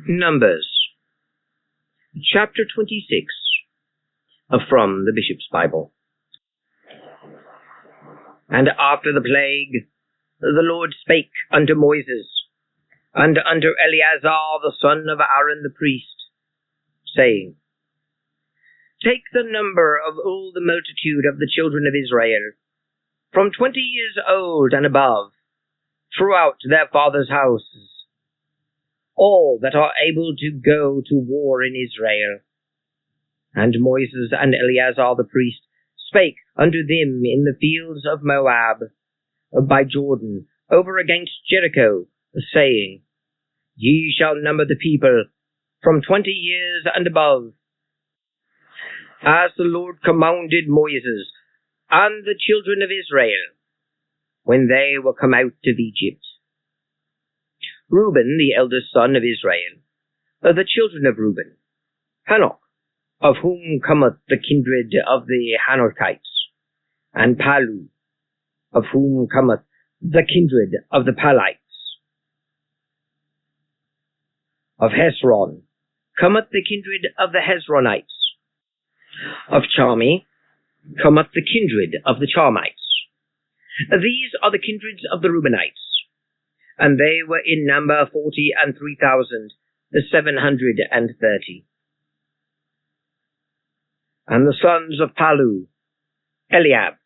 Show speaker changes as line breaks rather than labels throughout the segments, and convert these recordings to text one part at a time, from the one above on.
Numbers, chapter 26, from the Bishop's Bible. And after the plague, the Lord spake unto Moses, and unto Eleazar the son of Aaron the priest, saying, Take the number of all the multitude of the children of Israel, from 20 years old and above, throughout their fathers' houses, all that are able to go to war in Israel. And Moses and Eleazar the priest spake unto them in the fields of Moab, by Jordan, over against Jericho, saying, Ye shall number the people from 20 years and above, as the Lord commanded Moses and the children of Israel, when they were come out of Egypt. Reuben, the eldest son of Israel, the children of Reuben, Hanok, of whom cometh the kindred of the Hanokites, and Palu, of whom cometh the kindred of the Palites. Of Hezron cometh the kindred of the Hezronites. Of Charmi cometh the kindred of the Charmites. These are the kindreds of the Reubenites, and they were in number 40,730. And the sons of Palu, Eliab.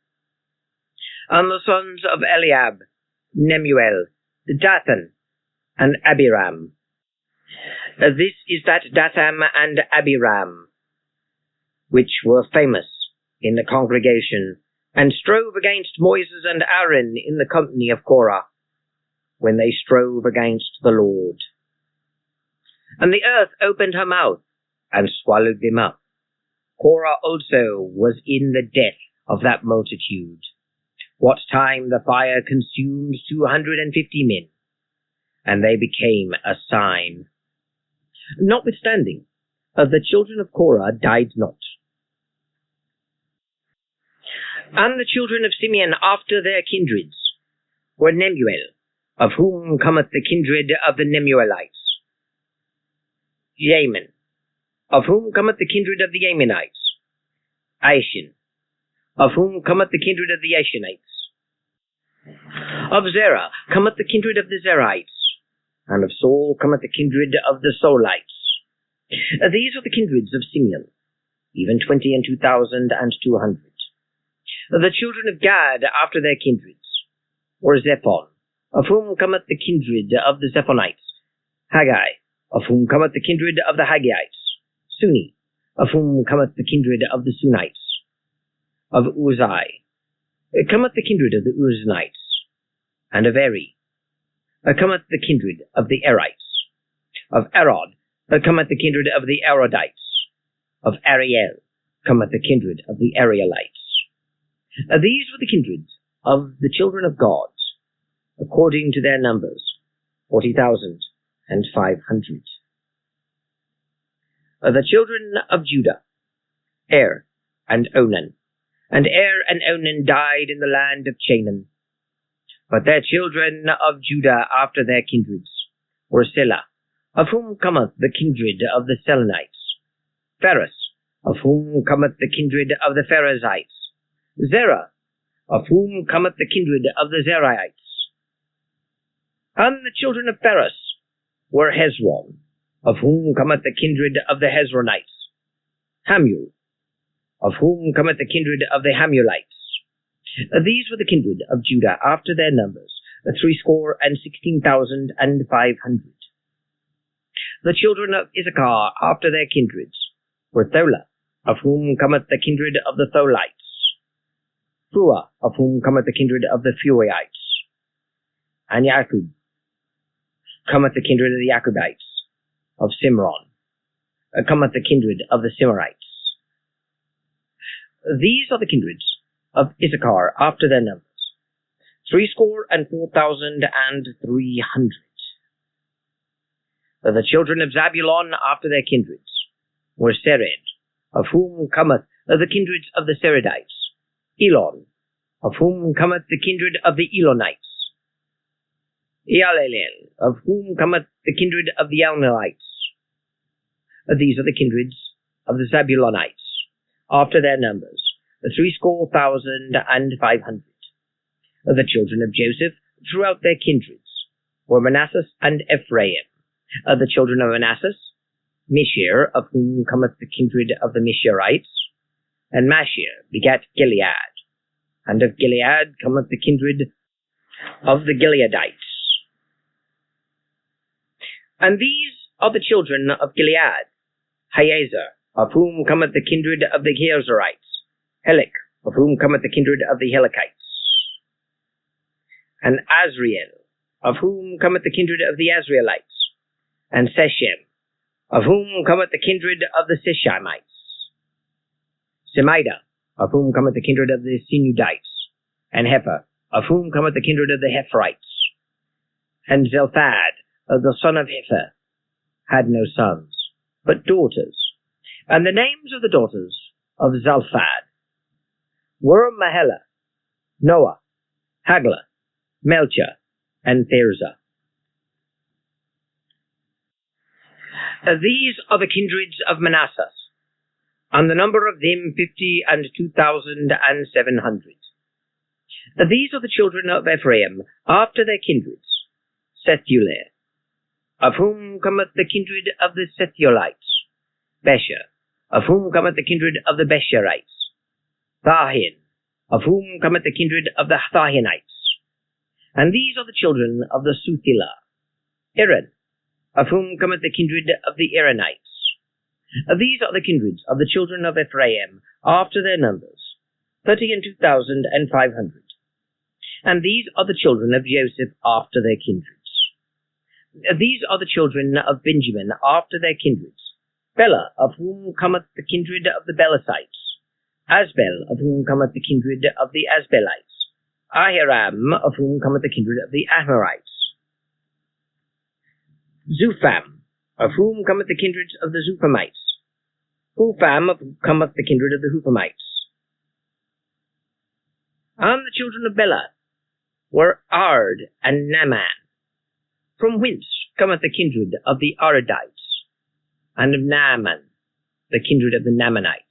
And the sons of Eliab, Nemuel, Dathan, and Abiram. This is that Dathan and Abiram, which were famous in the congregation, and strove against Moses and Aaron in the company of Korah, when they strove against the Lord. And the earth opened her mouth, and swallowed them up. Korah also was in the death of that multitude, what time the fire consumed 250 men, and they became a sign. Notwithstanding, the children of Korah died not. And the children of Simeon after their kindreds were Nemuel, of whom cometh the kindred of the Nemuelites, Yamin, of whom cometh the kindred of the Yaminites, Aishin, of whom cometh the kindred of the Aishinites. Of Zerah cometh the kindred of the Zerahites, and of Saul cometh the kindred of the Saulites. These are the kindreds of Simeon, even 22,200. The children of Gad after their kindreds were Zephon, of whom cometh the kindred of the Zephonites, Haggai, of whom cometh the kindred of the Haggaites, Suni, of whom cometh the kindred of the Sunites. Of Uzai cometh the kindred of the Uzanites, and of Eri cometh the kindred of the Erites. Of Arod cometh the kindred of the Arodites. Of Ariel cometh the kindred of the Arielites. These were the kindreds of the children of God, according to their numbers, 40,500. The children of Judah, and Onan. And and Onan died in the land of Canaan. But their children of Judah after their kindreds were Selah, of whom cometh the kindred of the Selanites, Phares, of whom cometh the kindred of the Pharezites, Zerah, of whom cometh the kindred of the Zerahites. And the children of Phares were Hezron, of whom cometh the kindred of the Hezronites, Hamul, of whom cometh the kindred of the Hamulites. These were the kindred of Judah after their numbers, 316,500. The children of Issachar after their kindreds were Thola, of whom cometh the kindred of the Tholites, Phua, of whom cometh the kindred of the Phuites, and Yakub cometh the kindred of the Yakubites. Of Simron cometh the kindred of the Simrites. These are the kindreds of Issachar after their numbers, 304,300. The children of Zabulon after their kindreds were Sered, of whom cometh the kindreds of the Seredites, Elon, of whom cometh the kindred of the Elonites, Ealalel, of whom cometh the kindred of the Alnelites, These are the kindreds of the Zabulonites, after their numbers, 3,500. The children of Joseph, throughout their kindreds, were Manasseh and Ephraim. The children of Manasseh, Mishir, of whom cometh the kindred of the Mishirites, and Mashir begat Gilead, and of Gilead cometh the kindred of the Gileadites. And these are the children of Gilead, Haezer, of whom cometh the kindred of the Gezerites, Helik, of whom cometh the kindred of the Helikites, and Azriel, of whom cometh the kindred of the Azrielites, and Seshem, of whom cometh the kindred of the Seshamites, Semida, of whom cometh the kindred of the Sinudites, and Hepher, of whom cometh the kindred of the Hepherites, and Zelphad, the son of Hepher, had no sons, but daughters. And the names of the daughters of Zelphad were Mahela, Noah, Hagla, Melcha, and Tirzah. These are the kindreds of Manasseh, and the number of them 52,700. These are the children of Ephraim, after their kindreds, Sethulah, of whom cometh the kindred of the Sethulites, Besher, of whom cometh the kindred of the Besherites, Thahin, of whom cometh the kindred of the Thahinites. And these are the children of the Suthilah, Aaron, of whom cometh the kindred of the Aaronites. These are the kindreds of the children of Ephraim, after their numbers, 32,500. And these are the children of Joseph, after their kindreds. These are the children of Benjamin, after their kindreds, Bela, of whom cometh the kindred of the Belasites, Asbel, of whom cometh the kindred of the Asbelites, Ahiram, of whom cometh the kindred of the Amorites, Zupham, of whom cometh the kindred of the Zuphamites, Hupham, of whom cometh the kindred of the Huphamites. And the children of Bela were Ard and Naaman, from whence cometh the kindred of the Aradites, and of Naaman, the kindred of the Naamanites.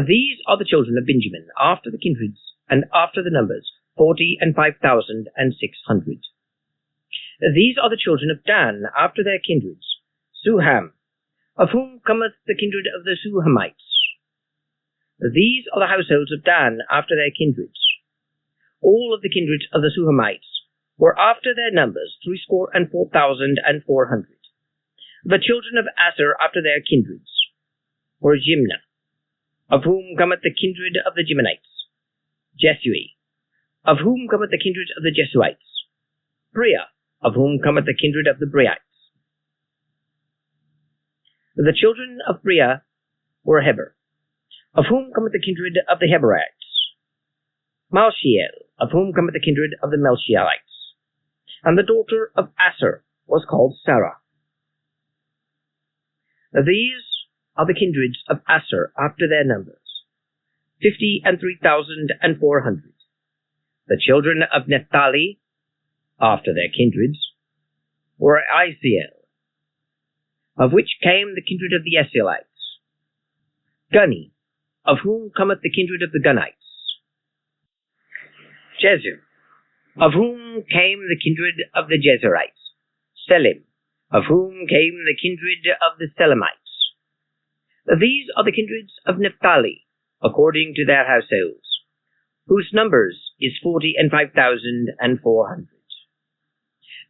These are the children of Benjamin, after the kindreds, and after the numbers, 45,600. These are the children of Dan, after their kindreds, Suham, of whom cometh the kindred of the Suhamites. These are the households of Dan, after their kindreds. All of the kindreds of the Suhamites were after their numbers 304,400. The children of Aser, after their kindreds, were Jimnah, of whom cometh the kindred of the Jimnites, Jesui, of whom cometh the kindred of the Jesuites, Bria, of whom cometh the kindred of the Briites. The children of Bria were Heber, of whom cometh the kindred of the Heberites, Malchiel, of whom cometh the kindred of the Melchielites. And the daughter of Aser was called Sarah. These are the kindreds of Aser, after their numbers, 53,400. The children of Naphtali, after their kindreds, were Isiel, of which came the kindred of the Esielites, Guni, of whom cometh the kindred of the Gunites, Jezer, of whom came the kindred of the Jezerites, Selim, of whom came the kindred of the Selamites. These are the kindreds of Naphtali, according to their households, whose numbers is 45,400.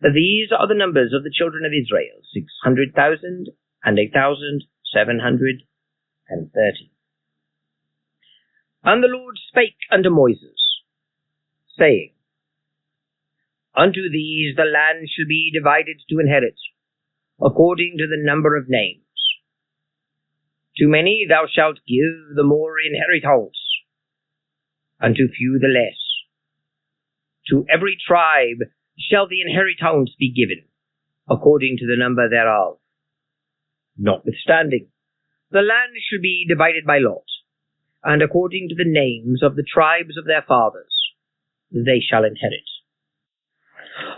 These are the numbers of the children of Israel, 600,000 and 8,730. And the Lord spake unto Moses, saying, Unto these the land shall be divided to inherit, according to the number of names. To many thou shalt give the more inheritance, and to few the less. To every tribe shall the inheritance be given, according to the number thereof. Notwithstanding, the land shall be divided by lot, and according to the names of the tribes of their fathers, they shall inherit.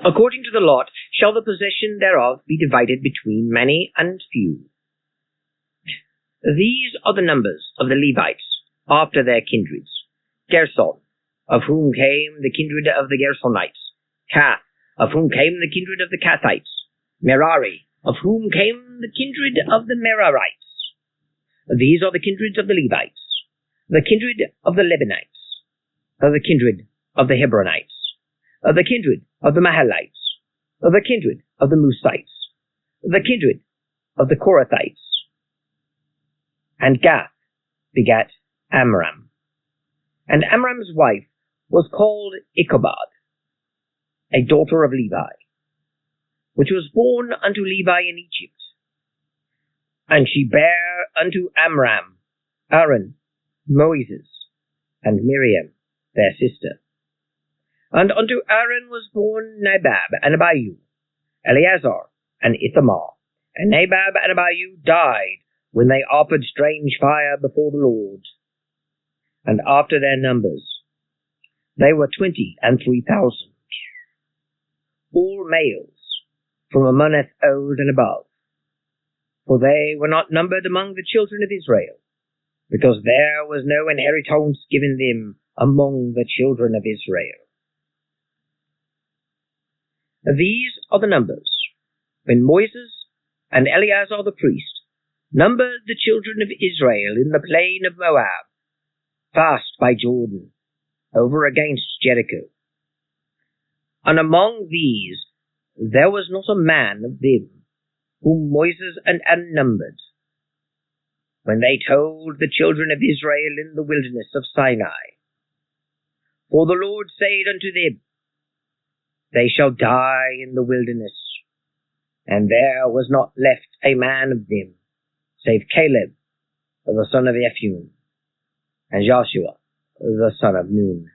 According to the lot shall the possession thereof be divided between many and few, These are the numbers of the Levites after their kindreds. Gerson, of whom came the kindred of the Gersonites. Kath, of whom came the kindred of the Kathites. Merari, of whom came the kindred of the Merarites. These are the kindreds of the Levites, the kindred of the Lebanites, the kindred of the Hebronites, the kindred of the Mahalites, the kindred of the Musites, the kindred of the Korathites. And Gath begat Amram. And Amram's wife was called Ichabod, a daughter of Levi, which was born unto Levi in Egypt. And she bare unto Amram Aaron, Moses, and Miriam, their sister. And unto Aaron was born Nadab and Abihu, Eleazar and Ithamar. And Nadab and Abihu died when they offered strange fire before the Lord. And after their numbers, they were 23,000, all males, from a month old and above. For they were not numbered among the children of Israel, because there was no inheritance given them among the children of Israel. These are the numbers, when Moses and Eleazar the priest numbered the children of Israel in the plain of Moab, fast by Jordan, over against Jericho. And among these there was not a man of them whom Moses and Aaron numbered, when they told the children of Israel in the wilderness of Sinai. For the Lord said unto them, They shall die in the wilderness, and there was not left a man of them, save Caleb, the son of Ephraim, and Joshua, the son of Nun.